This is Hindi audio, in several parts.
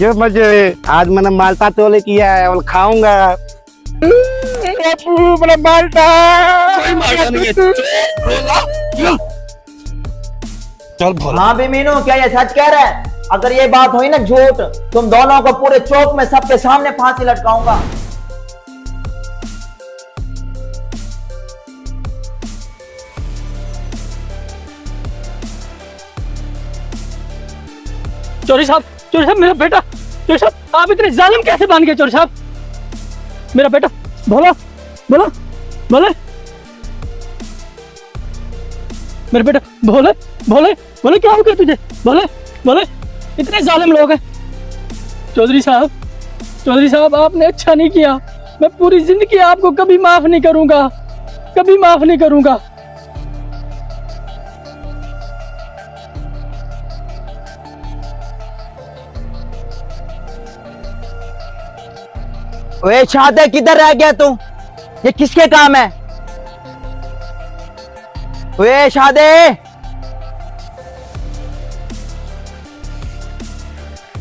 मजे मजे। आज मैंने माल्टा चोले किया है और खाऊंगा। मेरा माल्टा कोई माल्टा नहीं है। चल भोला। हाँ भी मीनू, क्या ये सच कह रहा है? अगर ये बात हुई ना झूठ, तुम दोनों को पूरे चौक में सबके सामने फांसी लटकाऊंगा। चोरी साहब मेरा बेटा, चोरी साहब आप इतने जालिम कैसे बन गए? चोरी साहब मेरा बेटा, बोलो बोलो बोले मेरे बेटा, बोले बोले बोले क्या हो गया तुझे? बोले बोले इतने जालिम लोग हैं। चौधरी साहब आपने अच्छा नहीं किया। मैं पूरी जिंदगी आपको कभी माफ नहीं करूंगा, कभी माफ नहीं करूंगा। ओए शादे, किधर रह गया तू? ये किसके काम है? ओए शादे,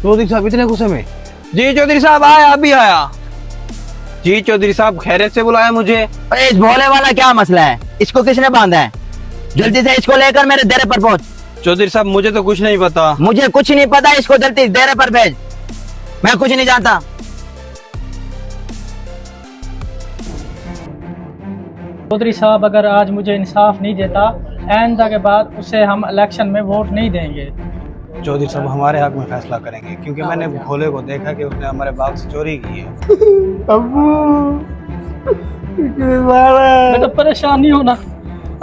चौधरी साहब इतने गुस्से में? जी चौधरी साहब आया, अभी आया। जी चौधरी साहब खैरियत से बुलाया मुझे। ओए इस भोले वाला क्या मसला है? इसको किसने बांधा है? जल्दी से इसको लेकर मेरे डेरे पर पहुंच। चौधरी साहब मुझे तो कुछ नहीं पता। मुझे कुछ नहीं पता, इसको जल्दी डेरे पर भेज। मैं कुछ नहीं जानता। चौधरी साहब अगर आज मुझे इंसाफ नहीं देता, आइंदा के बाद उसे हम इलेक्शन में वोट नहीं देंगे। चौधरी साहब हमारे हक में फैसला करेंगे, क्योंकि मैंने भोले को देखा कि उसने हमारे बाग से चोरी की है। मैं तो परेशान नहीं होना।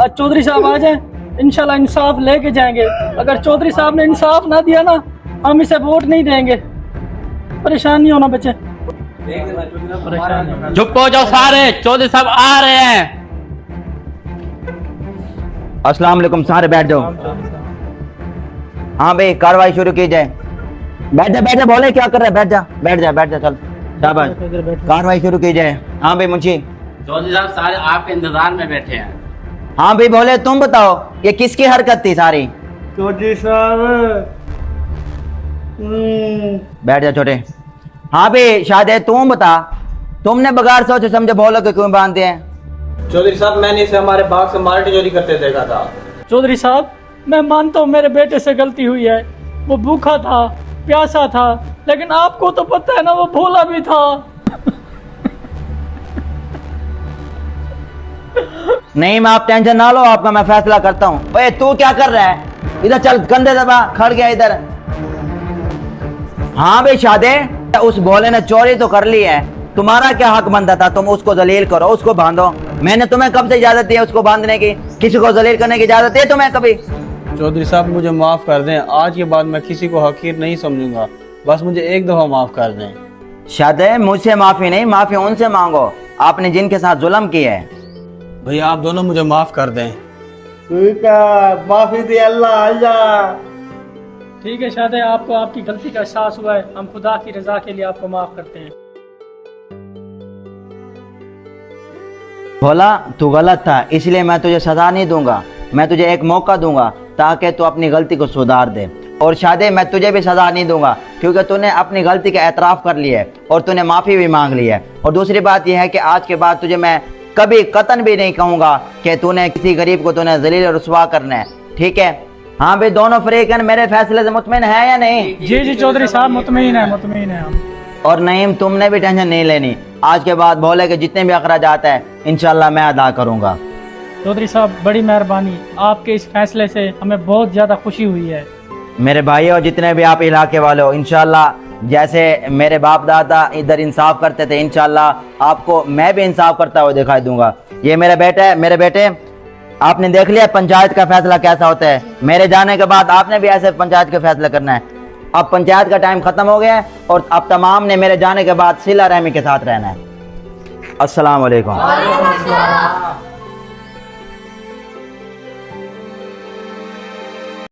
आज चौधरी साहब आ जाए, इंशाल्लाह इंसाफ लेके जाएंगे। अगर चौधरी साहब ने इंसाफ ना दिया ना, हम इसे वोट नहीं देंगे। परेशान नहीं होना बच्चे, परेशान नहीं होना। चुप हो जाओ सारे, चौधरी साहब आ रहे हैं। अस्सलाम वालेकुम, सारे बैठ जाओ। हाँ भाई, कार्रवाई शुरू की जाए। बैठ जा भोले, क्या कर रहे हैं? बैठ जा चल, शाबाश। कार्रवाई शुरू की जाए। हाँ भाई मुंशी। चौधरी साहब सारे आपके इंतजार में बैठे हैं। हाँ भाई भोले, तुम बताओ ये किसकी हरकत थी सारी? चौधरी साहब बैठ जा छोटे। हाँ भाई शादे, तुम बता, तुमने बगैर सोचे समझे भोले को क्यों बांध दिए? चौधरी साहब मैंने इसे हमारे बाग से माल्टे चोरी करते देखा था। चौधरी साहब मैं मानता हूँ मेरे बेटे से गलती हुई है। वो भूखा था, प्यासा था, लेकिन आपको तो पता है ना वो भोला भी था। नहीं, मैं आप टेंशन ना लो, आपका मैं फैसला करता हूँ। ओए तू क्या कर रहा है? इधर चल, कंधे दबा, खड़ गया इधर। हाँ भाई शादे, उस भोले ने चोरी तो कर ली है, तुम्हारा क्या हक बनता था? तुम उसको जलील करो, उसको बांधो। मैंने तुम्हें कब से इजाजत दी है उसको बांधने की? किसी को जलील करने की इजाजत दी है तुम्हें कभी? चौधरी साहब मुझे माफ कर दें, आज के बाद मैं किसी को हकीर नहीं समझूंगा। बस मुझे एक दफा माफ कर दें। शादे, मुझसे माफी नहीं, माफी उनसे मांगो आपने जिनके साथ जुल्म किया है। भैया आप दोनों मुझे माफ कर दें। ठीक है, माफी दे अल्लाह आजा। ठीक है शादे, आपको आपकी गलती का एहसास हुआ है, हम खुदा की रजा के लिए आपको माफ करते हैं। भोला तू गलत था, इसलिए मैं तुझे सजा नहीं दूंगा, मैं तुझे एक मौका दूंगा ताकि तू अपनी गलती को सुधार दे। और शादे, मैं तुझे भी सजा नहीं दूंगा, क्योंकि तूने अपनी गलती का एतराफ़ कर लिया है और तूने माफ़ी भी मांग ली है। और दूसरी बात यह है कि आज के बाद तुझे मैं कभी कतन भी नहीं कहूँगा कि तूने किसी गरीब को तूने जलील और रुसवा करना है, ठीक है? हाँ भाई, दोनों फरीकन मेरे फैसले से मुतमिन है या नहीं? जी चौधरी साहब, मुतमीन है हम। और नईम, तुमने भी टेंशन नहीं लेनी, आज के बाद भोले के जितने भी अखराजात है इंशाल्लाह मैं अदा करूँगा। चौधरी साहब बड़ी मेहरबानी, आपके इस फैसले से हमें बहुत ज़्यादा खुशी हुई है। मेरे भाइयों, जितने भी आप इलाके वाले हो, इंशाल्लाह जैसे मेरे बाप दादा इधर इंसाफ करते थे, इंशाल्लाह आपको मैं भी इंसाफ करता हुआ दिखाई दूंगा। ये मेरा बेटा है। मेरे बेटे, आपने देख लिया पंचायत का फैसला कैसा होता है। मेरे जाने के बाद आपने भी ऐसे पंचायत का फैसला करना है। अब पंचायत का टाइम खत्म हो गया है और अब तमाम ने मेरे जाने के बाद सिला रहमी के साथ रहना है। अस्सलाम वालेकुम।